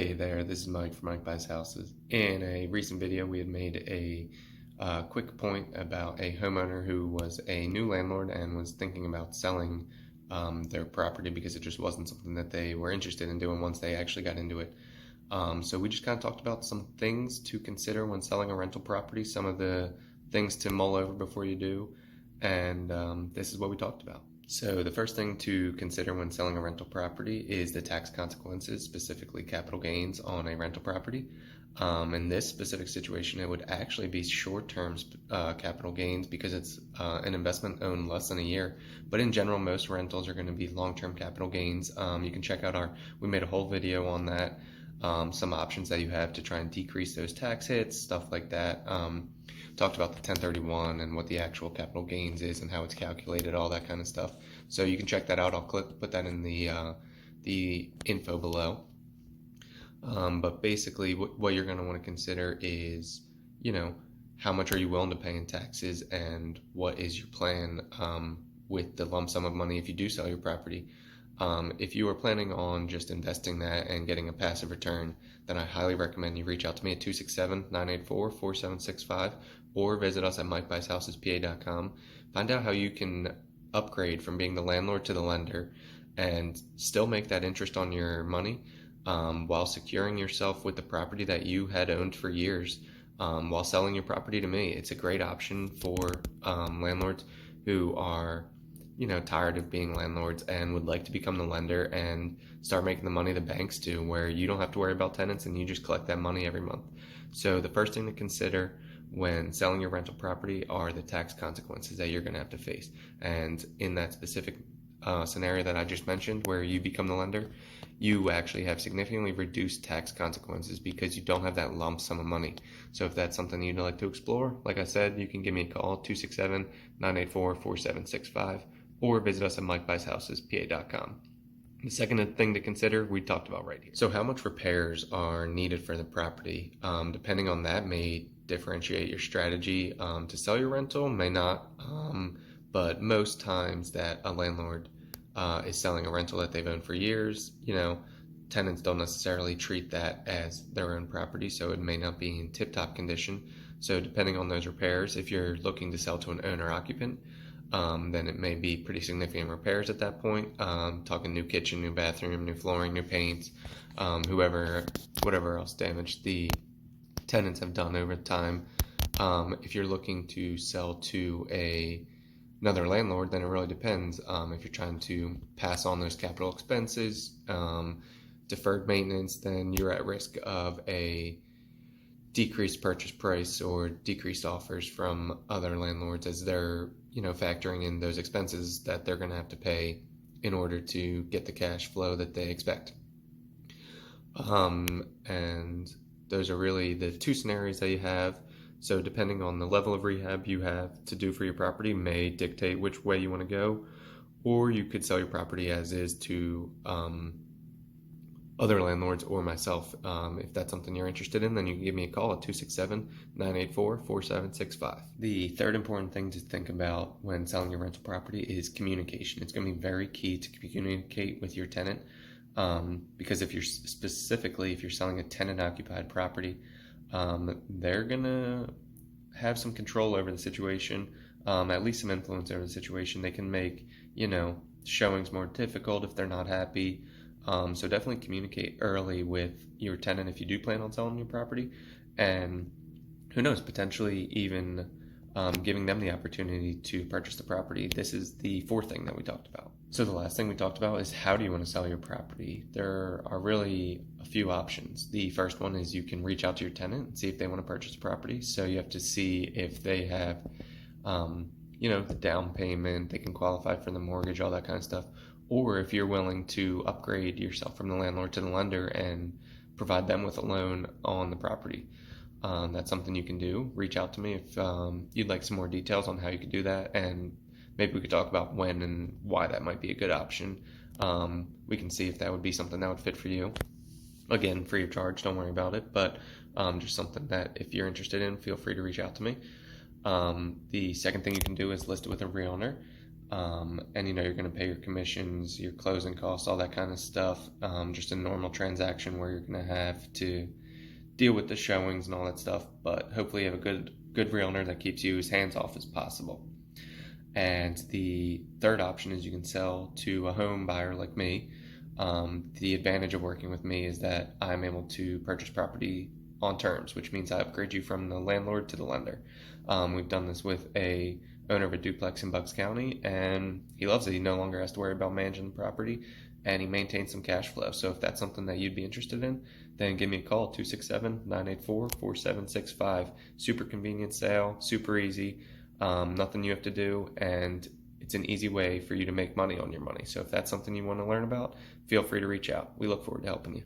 Hey there, this is Mike from Mike Buys Houses. In a recent video, we had made a quick point about a homeowner who was a new landlord and was thinking about selling their property because it just wasn't something that they were interested in doing once they actually got into it. So we just kind of talked about some things to consider when selling a rental property, some of the things to mull over before you do, and this is what we talked about. So the first thing to consider when selling a rental property is the tax consequences, specifically capital gains on a rental property. In this specific situation, it would actually be short-term capital gains because it's an investment owned less than a year. But in general, most rentals are going to be long-term capital gains. You can check out we made a whole video on that. Some options that you have to try and decrease those tax hits, stuff like that. Talked about the 1031 and what the actual capital gains is and how it's calculated, all that kind of stuff. So you can check that out. I'll put that in the info below. But basically, what you're going to want to consider is, how much are you willing to pay in taxes, and what is your plan with the lump sum of money if you do sell your property. If you are planning on just investing that and getting a passive return, then I highly recommend you reach out to me at 267-984-4765 or visit us at MikeBuysHousesPA.com. Find out how you can upgrade from being the landlord to the lender and still make that interest on your money while securing yourself with the property that you had owned for years while selling your property to me. It's a great option for landlords who are tired of being landlords and would like to become the lender and start making the money the banks do, where you don't have to worry about tenants and you just collect that money every month. So the first thing to consider when selling your rental property are the tax consequences that you're going to have to face. And in that specific scenario that I just mentioned, where you become the lender, you actually have significantly reduced tax consequences because you don't have that lump sum of money. So if that's something you'd like to explore, like I said, you can give me a call, 267-984-4765, or visit us at MikeBuysHousesPA.com. The second thing to consider, we talked about right here. So how much repairs are needed for the property? Depending on that may differentiate your strategy to sell your rental, may not. But most times that a landlord is selling a rental that they've owned for years, tenants don't necessarily treat that as their own property, so it may not be in tip-top condition. So depending on those repairs, if you're looking to sell to an owner-occupant, then it may be pretty significant repairs at that point. Talking new kitchen, new bathroom, new flooring, new paints, whatever else damage the tenants have done over time. If you're looking to sell to another landlord, then it really depends. If you're trying to pass on those capital expenses, deferred maintenance, then you're at risk of a decreased purchase price or decreased offers from other landlords as they're factoring in those expenses that they're going to have to pay in order to get the cash flow that they expect. And those are really the two scenarios that you have. So depending on the level of rehab you have to do for your property may dictate which way you want to go, or you could sell your property as is to other landlords or myself. If that's something you're interested in, then you can give me a call at 267-984-4765. The third important thing to think about when selling your rental property is communication. It's going to be very key to communicate with your tenant because if you're selling a tenant-occupied property, they're going to have some control over the situation, at least some influence over the situation. They can make, showings more difficult if they're not happy. So definitely communicate early with your tenant if you do plan on selling your property, and who knows, potentially even giving them the opportunity to purchase the property. This is the fourth thing that we talked about. So the last thing we talked about is how do you want to sell your property? There are really a few options. The first one is you can reach out to your tenant and see if they want to purchase the property. So you have to see if they have, the down payment, they can qualify for the mortgage, all that kind of stuff. Or if you're willing to upgrade yourself from the landlord to the lender and provide them with a loan on the property. That's something you can do. Reach out to me if you'd like some more details on how you could do that, and maybe we could talk about when and why that might be a good option. We can see if that would be something that would fit for you. Again, free of charge, don't worry about it, but just something that if you're interested in, feel free to reach out to me. The second thing you can do is list it with a realtor. And you're going to pay your commissions, your closing costs, all that kind of stuff. Just a normal transaction where you're going to have to deal with the showings and all that stuff. But hopefully, you have a good realtor that keeps you as hands off as possible. And the third option is you can sell to a home buyer like me. The advantage of working with me is that I'm able to purchase property on terms, which means I upgrade you from the landlord to the lender. We've done this with a owner of a duplex in Bucks County, and he loves it. He no longer has to worry about managing the property, and he maintains some cash flow. So if that's something that you'd be interested in, then give me a call, 267-984-4765. Super convenient sale, super easy, nothing you have to do, and it's an easy way for you to make money on your money. So if that's something you want to learn about, feel free to reach out. We look forward to helping you.